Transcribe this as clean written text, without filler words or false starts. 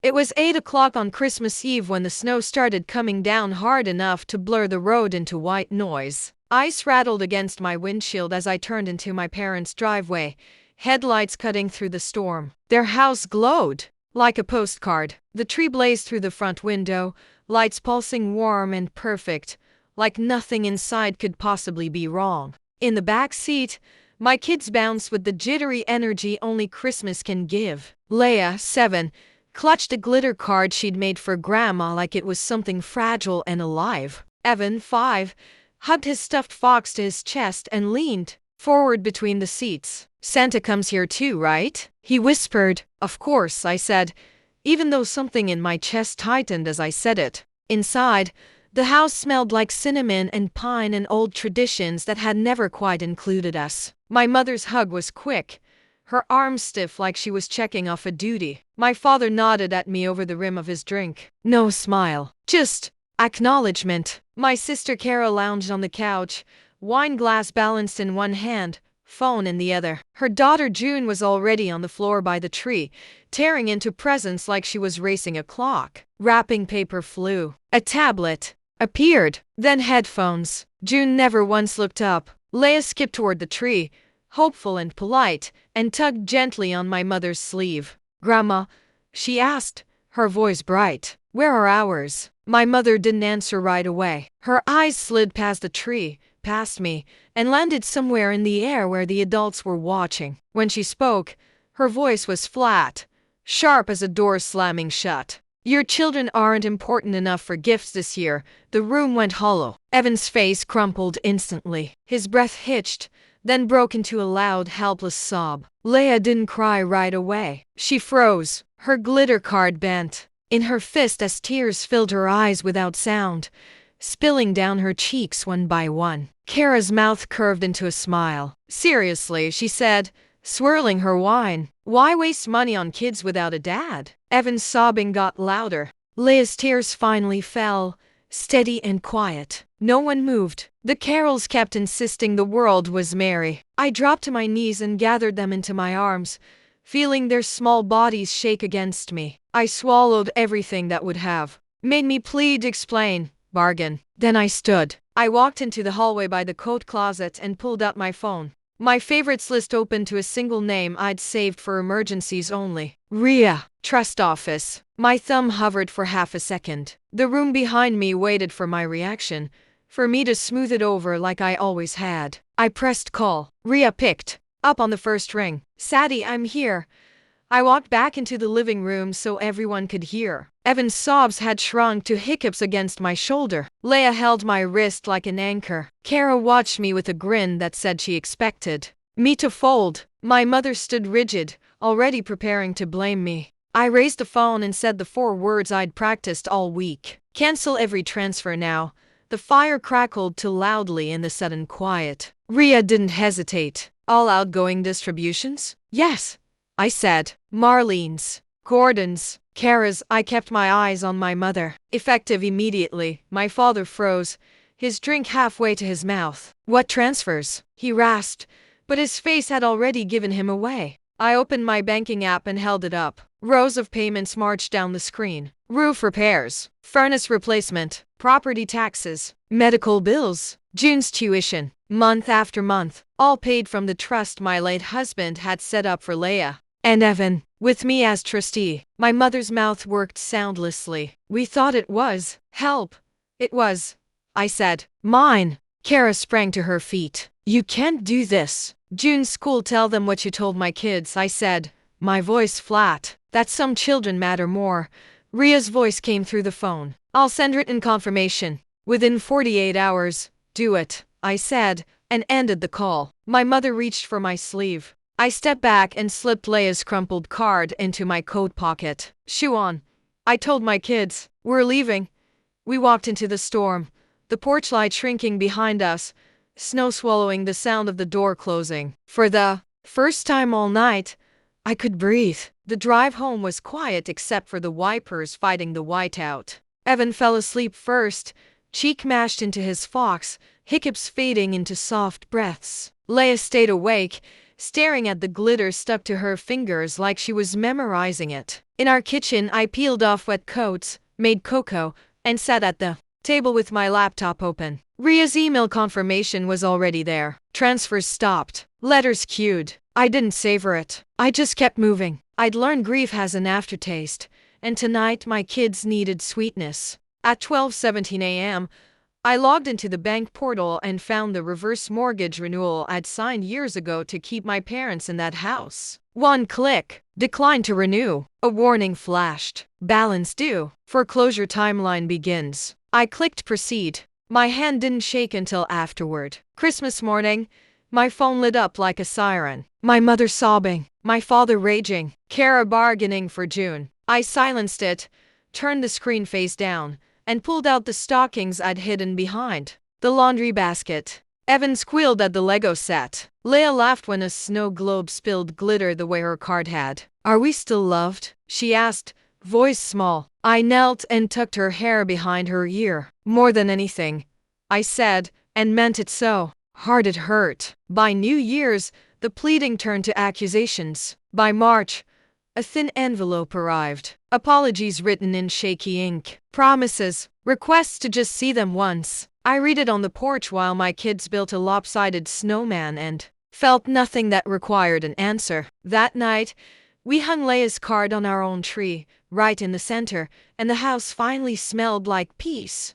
It was 8 o'clock on Christmas Eve when the snow started coming down hard enough to blur the road into white noise. Ice rattled against my windshield as I turned into my parents' driveway, headlights cutting through the storm. Their house glowed like a postcard. The tree blazed through the front window, lights pulsing warm and perfect, like nothing inside could possibly be wrong. In the back seat, my kids bounced with the jittery energy only Christmas can give. Leia, 7, clutched a glitter card she'd made for Grandma like it was something fragile and alive. Evan, 5, hugged his stuffed fox to his chest and leaned forward between the seats. "Santa comes here too, right?" he whispered. "Of course," I said, even though something in my chest tightened as I said it. Inside, the house smelled like cinnamon and pine and old traditions that had never quite included us. My mother's hug was quick, her arms stiff like she was checking off a duty. My father nodded at me over the rim of his drink. No smile, just acknowledgement. My sister Kara lounged on the couch, wine glass balanced in one hand, phone in the other. Her daughter June was already on the floor by the tree, tearing into presents like she was racing a clock. Wrapping paper flew. A tablet appeared, then headphones. June never once looked up. Leia skipped toward the tree, hopeful and polite, and tugged gently on my mother's sleeve. "Grandma," she asked, her voice bright, "where are ours?" My mother didn't answer right away. Her eyes slid past the tree, past me, and landed somewhere in the air where the adults were watching. When she spoke, her voice was flat, sharp as a door slamming shut. "Your children aren't important enough for gifts this year." The room went hollow. Evan's face crumpled instantly. His breath hitched, then broke into a loud, helpless sob. Leia didn't cry right away. She froze, her glitter card bent in her fist as tears filled her eyes without sound, spilling down her cheeks one by one. Kara's mouth curved into a smile. "Seriously," she said, swirling her wine. "Why waste money on kids without a dad?" Evan's sobbing got louder. Leia's tears finally fell, steady and quiet. No one moved. The carols kept insisting the world was merry. I dropped to my knees and gathered them into my arms, feeling their small bodies shake against me. I swallowed everything that would have made me plead, explain, bargain. Then I stood. I walked into the hallway by the coat closet and pulled out my phone. My favorites list opened to a single name I'd saved for emergencies only. Ria, trust office. My thumb hovered for half a second. The room behind me waited for my reaction, for me to smooth it over like I always had. I pressed call. Ria picked up on the first ring. "Sadie, I'm here." I walked back into the living room so everyone could hear. Evan's sobs had shrunk to hiccups against my shoulder. Leia held my wrist like an anchor. Kara watched me with a grin that said she expected me to fold. My mother stood rigid, already preparing to blame me. I raised the phone and said the 4 words I'd practiced all week. "Cancel every transfer now." The fire crackled too loudly in the sudden quiet. Ria didn't hesitate. "All outgoing distributions?" "Yes," I said. "Marlene's, Gordon's, Kara's." I kept my eyes on my mother. Effective immediately. My father froze, his drink halfway to his mouth. "What transfers?" he rasped, but his face had already given him away. I opened my banking app and held it up. Rows of payments marched down the screen. Roof repairs, furnace replacement, property taxes, medical bills, June's tuition, month after month, all paid from the trust my late husband had set up for Leia and Evan, with me as trustee. My mother's mouth worked soundlessly. "We thought it was help." "It was," I said. "Mine." Kara sprang to her feet. "You can't do this." "June's school, tell them what you told my kids," I said, my voice flat. "That some children matter more." Ria's voice came through the phone. "I'll send written confirmation within 48 hours. Do it," I said, and ended the call. My mother reached for my sleeve. I stepped back and slipped Leia's crumpled card into my coat pocket. "Shoe on," I told my kids. "We're leaving." We walked into the storm, the porch light shrinking behind us, snow swallowing the sound of the door closing. For the first time all night, I could breathe. The drive home was quiet except for the wipers fighting the whiteout. Evan fell asleep first, cheek mashed into his fox, hiccups fading into soft breaths. Leia stayed awake, staring at the glitter stuck to her fingers like she was memorizing it. In our kitchen, I peeled off wet coats, made cocoa, and sat at the table with my laptop open. Ria's email confirmation was already there. Transfers stopped. Letters queued. I didn't savor it. I just kept moving. I'd learned grief has an aftertaste, and tonight my kids needed sweetness. At 12:17 a.m., I logged into the bank portal and found the reverse mortgage renewal I'd signed years ago to keep my parents in that house. One click. Decline to renew. A warning flashed. Balance due. Foreclosure timeline begins. I clicked proceed. My hand didn't shake until afterward. Christmas morning, my phone lit up like a siren. My mother sobbing. My father raging. Kara bargaining for June. I silenced it, turned the screen face down, and pulled out the stockings I'd hidden behind the laundry basket. Evan squealed at the Lego set. Leia laughed when a snow globe spilled glitter the way her card had. Are we still loved? She asked, voice small. I knelt and tucked her hair behind her ear. More than anything, I said, and meant it so hard it hurt. By New Year's, the pleading turned to accusations. By March, a thin envelope arrived. Apologies written in shaky ink. Promises. Requests to just see them once. I read it on the porch while my kids built a lopsided snowman and felt nothing that required an answer. That night, we hung Leia's card on our own tree, right in the center, and the house finally smelled like peace.